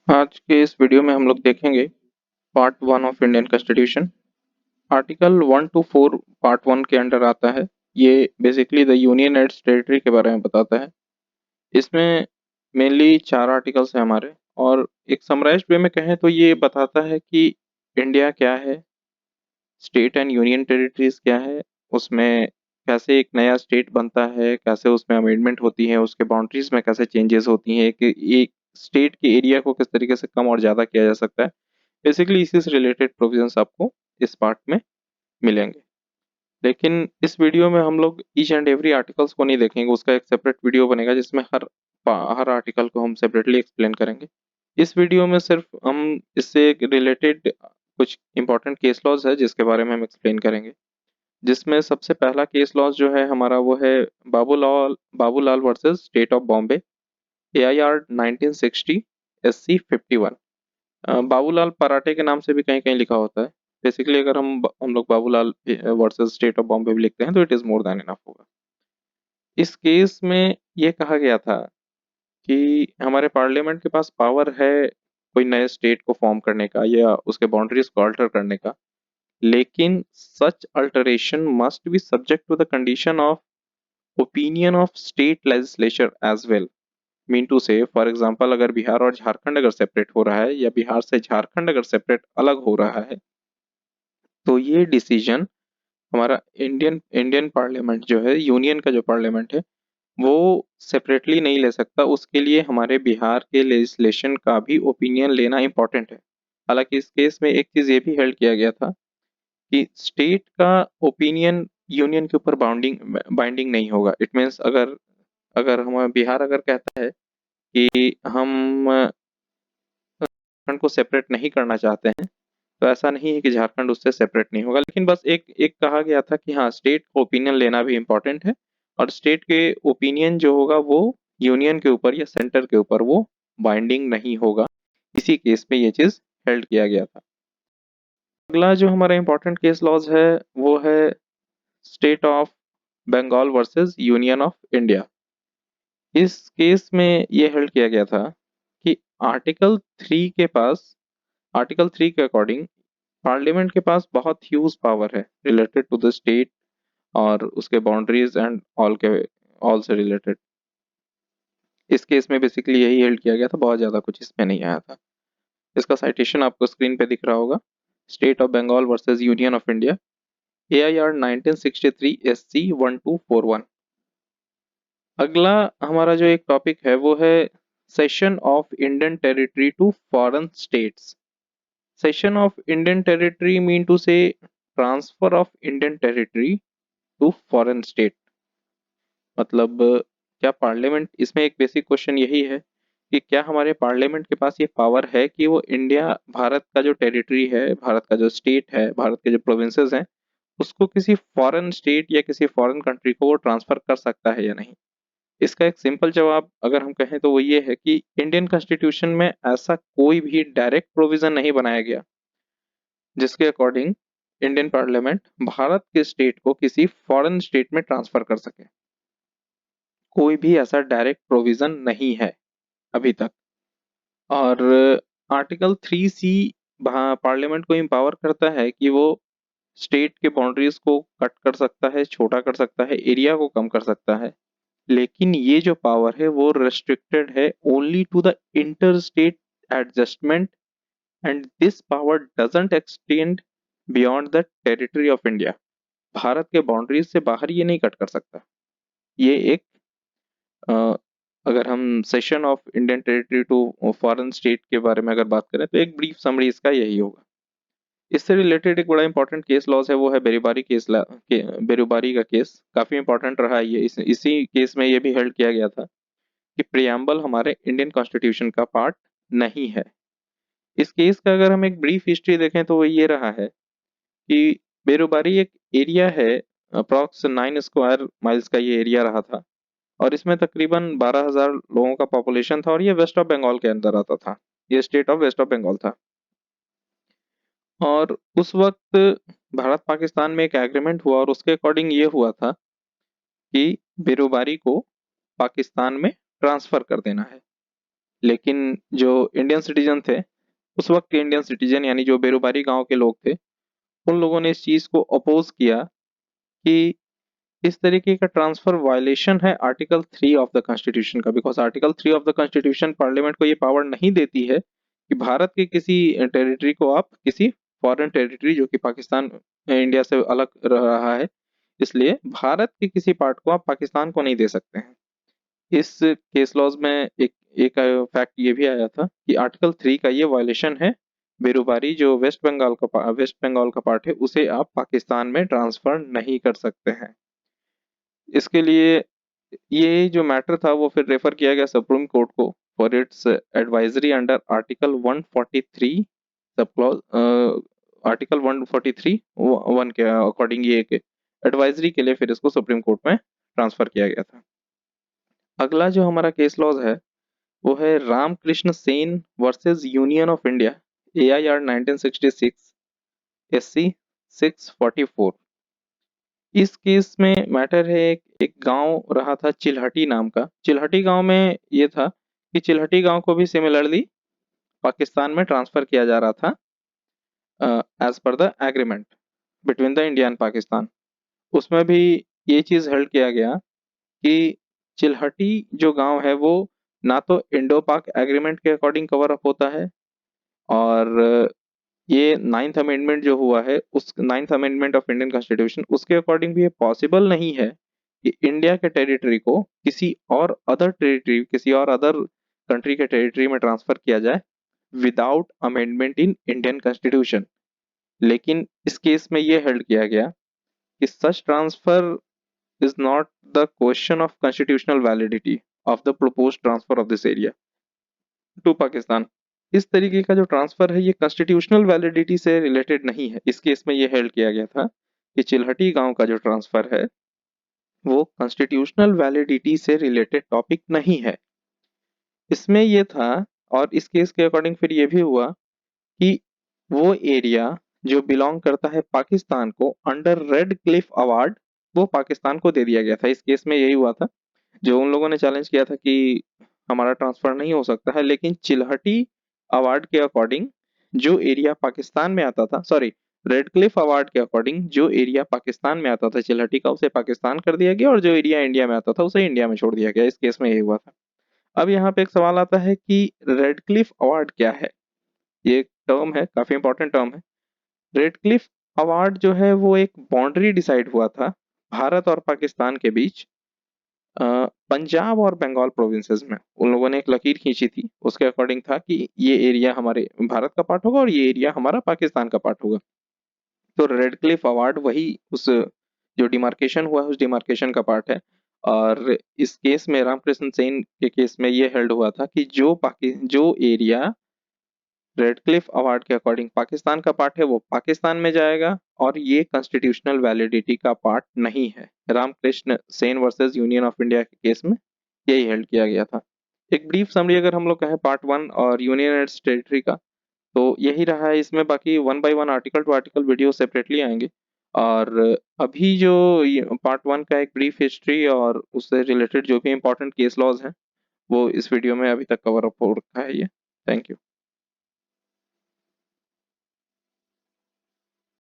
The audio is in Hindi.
आज के इस वीडियो में हम लोग देखेंगे part one of Indian constitution. Article 1 to 4 part one के अंडर आता है। ये basically the union and territory के बारे में बताता है। इसमें मेनली 4 आर्टिकल्स हैं हमारे, और एक समराइज्ड वे में कहें तो ये बताता है कि इंडिया क्या है, स्टेट एंड यूनियन टेरिटरीज क्या है, उसमें कैसे एक नया स्टेट बनता है, कैसे उसमें अमेंडमेंट होती है, उसके बाउंड्रीज में कैसे चेंजेस होती हैं, कि एक स्टेट के एरिया को किस तरीके से कम और ज़्यादा किया जा सकता है। बेसिकली इसी से रिलेटेड प्रोविजंस आपको इस पार्ट में मिलेंगे। लेकिन इस वीडियो में हम लोग ईच एंड एवरी आर्टिकल्स को नहीं देखेंगे, उसका एक सेपरेट वीडियो बनेगा जिसमें हर आर्टिकल को हम सेपरेटली एक्सप्लेन करेंगे। इस वीडियो में सिर्फ हम इससे रिलेटेड कुछ इंपॉर्टेंट केस लॉज है जिसके बारे में हम एक्सप्लेन करेंगे। जिसमें सबसे पहला केस लॉज जो है हमारा वो है Babulal versus state of Bombay, AIR 1960 SC 51। Babulal पराठे के नाम से भी कहीं कहीं लिखा होता है। बेसिकली अगर हम लोग Babulal versus state of Bombay भी लिखते हैं तो it is more than enough होगा। इस केस में ये कहा गया था कि हमारे पार्लियामेंट के पास पावर है कोई नए स्टेट को फॉर्म करने का या उसके बाउंड्रीज को अल्टर करने का, लेकिन such alteration must be subject to the condition of opinion of state legislature as well. Mean to say for example अगर बिहार और झारखंड अगर सेपरेट हो रहा है या बिहार से झारखंड अगर सेपरेट अलग हो रहा है, तो ये डिसीजन हमारा इंडियन इंडियन पार्लियामेंट जो है, यूनियन का जो पार्लियामेंट है, वो सेपरेटली नहीं ले सकता। उसके लिए हमारे बिहार के लेजिस्लेशन का भी ओपिनियन लेना इम्पोर्टेंट है। हालांकि इस केस में एक चीज ये भी हेल्ड किया गया था कि स्टेट का ओपिनियन यूनियन के ऊपर बाउंडिंग बाइंडिंग नहीं होगा। इट मीन्स अगर अगर हम बिहार अगर कहता है कि हम झारखंड को सेपरेट नहीं करना चाहते हैं, तो ऐसा नहीं है कि झारखंड उससे सेपरेट नहीं होगा। लेकिन बस एक एक कहा गया था कि हाँ, स्टेट का ओपिनियन लेना भी इम्पोर्टेंट है, और स्टेट के ओपिनियन जो होगा वो यूनियन के ऊपर या सेंटर के ऊपर वो बाइंडिंग नहीं होगा। इसी केस में ये चीज हेल्ड किया गया था। अगला जो हमारा इम्पोर्टेंट केस लॉज है वो है state of Bengal versus union of India. इस केस में ये हेल्ड किया गया था कि आर्टिकल 3 के पास, आर्टिकल 3 के अकॉर्डिंग पार्लियामेंट के पास बहुत ह्यूज पावर है रिलेटेड टू द स्टेट और उसके बाउंड्रीज एंड ऑल से रिलेटेड। इस केस में बेसिकली यही हेल्ड किया गया था, बहुत ज्यादा कुछ इसमें नहीं आया था। इसका साइटेशन आपको स्क्रीन पे दिख रहा होगा, state of Bengal versus union of India, AIR 1963 SC 1241। अगला हमारा जो एक टॉपिक है वो है cession of Indian territory to foreign states. Cession of Indian territory mean to say transfer of Indian territory to foreign state. मतलब क्या पार्लियामेंट, इसमें एक बेसिक क्वेश्चन यही है कि क्या हमारे पार्लियामेंट के पास ये पावर है कि वो इंडिया, भारत का जो टेरिटरी है, भारत का जो स्टेट है, भारत के जो प्रोविंसेस हैं, उसको किसी फॉरेन स्टेट या किसी फॉरेन कंट्री को वो ट्रांसफर कर सकता है या नहीं। इसका एक सिंपल जवाब अगर हम कहें तो वो ये है कि इंडियन कॉन्स्टिट्यूशन में ऐसा कोई भी डायरेक्ट प्रोविजन नहीं बनाया गया जिसके अकॉर्डिंग इंडियन पार्लियामेंट भारत के स्टेट को किसी फॉरेन स्टेट में ट्रांसफर कर सके। कोई भी ऐसा डायरेक्ट प्रोविजन नहीं है अभी तक। और आर्टिकल 3C पार्लियामेंट को एम्पावर करता है कि वो स्टेट के बाउंड्रीज को कट कर सकता है, छोटा कर सकता है, एरिया को कम कर सकता है। लेकिन ये जो पावर है वो रेस्ट्रिक्टेड है only to the inter state adjustment, and this power doesn't extend beyond the territory of India. Bharat के बाउंड्रीज से बाहर ये नहीं कट कर सकता। ये एक अ, अगर हम cession of Indian territory to foreign state के बारे में अगर बात करें तो एक ब्रीफ समरी इसका यही होगा। इससे रिलेटेड एक बड़ा इंपॉर्टेंट केस लॉस है वो है बेरुबारी का केस। काफी इंपॉर्टेंट रहा है ये। इसी केस में ये भी हेल्ड किया गया था कि प्रियम्बल हमारे इंडियन कॉन्स्टिट्यूशन का पार्ट नहीं है। इस केस का अगर हम एक ब्रीफ हिस्ट्री देखें तो वो ये रहा है कि बेरुबारी एक एरिया है, अप्रॉक्स 9 स्क्वायर माइल्स का ये एरिया रहा था, और इसमें तकरीबन 12,000 लोगों का पॉपुलेशन था, और ये वेस्ट ऑफ बंगाल के अंदर आता था। ये state of west of Bengal था। और उस वक्त भारत पाकिस्तान में एक एग्रीमेंट हुआ और उसके अकॉर्डिंग ये हुआ था कि बेरोबारी को पाकिस्तान में ट्रांसफर कर देना है। लेकिन जो इंडियन सिटीजन थे, उस वक्त के इंडियन सिटीजन यानी जो बेरोबारी गांव के लोग थे, उन लोगों ने इस चीज को अपोज किया कि इस तरीके का ट्रांसफर वायलेशन है आर्टिकल 3 ऑफ द कॉन्स्टिट्यूशन का, because article 3 of the constitution parliament को ये पावर नहीं देती है कि भारत के किसी टेरिटरी को आप किसी फॉरेन टेरिटरी जो कि पाकिस्तान इंडिया से अलग रहा है, इसलिए भारत के किसी पार्ट को आप पाकिस्तान को नहीं दे सकते हैं। इस केस लॉज में एक एक फैक्ट ये भी आया था कि आर्टिकल 3 का ये वायलेशन है, बेरोबारी जो वेस्ट बंगाल का पार्ट है उसे आप पाकिस्तान में ट्रांसफर नहीं कर सकते हैं। इसके लिए ये जो मैटर था वो फिर रेफर किया गया सुप्रीम कोर्ट को for its advisory under article 143 sub clause, article 143 one के अकॉर्डिंग ये एक एडवाइजरी के लिए फिर इसको सुप्रीम कोर्ट में ट्रांसफर किया गया था। अगला जो हमारा केस लॉज है वो है Ramakrishna Sen versus union of India, AIR 1966 SC 644। इस केस में मैटर है एक गांव रहा था चिल्हटी नाम का। चिल्हटी गांव में ये था कि चिल्हटी गांव को भी सिमिलरली पाकिस्तान में ट्रांसफर किया जा रहा था as per the agreement between the India and Pakistan. उसमें भी ये चीज हेल्ड किया गया कि चिल्हटी जो गांव है वो ना तो इंडो पाक एग्रीमेंट के अकॉर्डिंग कवर अप होता है, और ये नाइन्थ अमेंडमेंट जो हुआ है उस ninth amendment of Indian constitution उसके अकॉर्डिंग भी ये पॉसिबल नहीं है कि इंडिया के टेरिटरी को किसी और अदर कंट्री के टेरिटरी में ट्रांसफर किया जाए without amendment in Indian constitution. लेकिन इस केस में ये हेल्ड किया गया कि such transfer is not the question of constitutional validity of the proposed transfer of this area to Pakistan. इस तरीके का जो ट्रांसफर है ये कॉन्स्टिट्यूशनल वैलिडिटी से रिलेटेड नहीं है। इस केस में ये हेल्ड किया गया था कि चिल्हटी गांव का जो ट्रांसफर है वो कॉन्स्टिट्यूशनल वैलिडिटी से रिलेटेड टॉपिक नहीं है। इसमें ये था, और इस केस के अकॉर्डिंग फिर ये भी हुआ कि वो एरिया जो बिलोंग करता है पाकिस्तान को अंडर रेड क्लिफ अवार्ड, वो पाकिस्तान को दे दिया गया था। इस केस में यही हुआ था, जो उन लोगों ने चैलेंज किया था कि हमारा ट्रांसफर नहीं हो सकता है, लेकिन चिल्हटी अवार्ड के अकॉर्डिंग जो एरिया पाकिस्तान में आता था, सॉरी, रेड क्लिफ अवार्ड के अकॉर्डिंग जो एरिया पाकिस्तान में आता था चिल्हटी का उसे पाकिस्तान कर दिया गया, और जो एरिया इंडिया में आता था उसे इंडिया में छोड़ दिया गया। इस केस में यही हुआ था। अब यहाँ पे एक सवाल आता है कि रेड क्लिफ अवार्ड क्या है। ये एक टर्म है, काफी इंपॉर्टेंट टर्म है। रेड क्लिफ अवार्ड जो है वो एक बाउंड्री डिसाइड हुआ था भारत और पाकिस्तान के बीच, पंजाब और बंगाल प्रोविंसेस में। उन लोगों ने एक लकीर खींची थी, उसके अकॉर्डिंग था कि ये एरिया हमारे भारत का पार्ट होगा और ये एरिया हमारा पाकिस्तान का पार्ट होगा। तो रेड क्लिफ अवार्ड वही उस जो डिमार्केशन हुआ है उस डिमार्केशन का पार्ट है। और इस केस में रामकृष्ण सेन के केस में ये हेल्ड हुआ था कि जो एरिया रेड क्लिफ अवार्ड के अकॉर्डिंग पाकिस्तान का पार्ट है वो पाकिस्तान में जाएगा, और ये कॉन्स्टिट्यूशनल वैलिडिटी का पार्ट नहीं है। Ramakrishna Sen versus union of India के केस में यही हेल्ड किया गया था। एक ब्रीफ समरी अगर हम लोग कहें पार्ट 1 और यूनियन एंड टेरिटरी का, तो यही रहा है। इसमें बाकी one by one article to article video separately आएंगे, और अभी जो पार्ट 1 का एक ब्रीफ हिस्ट्री और उससे रिलेटेड जो भी इंपॉर्टेंट केस लॉज हैं वो इस वीडियो में अभी तक कवर अप हो रखा है ये। Thank you.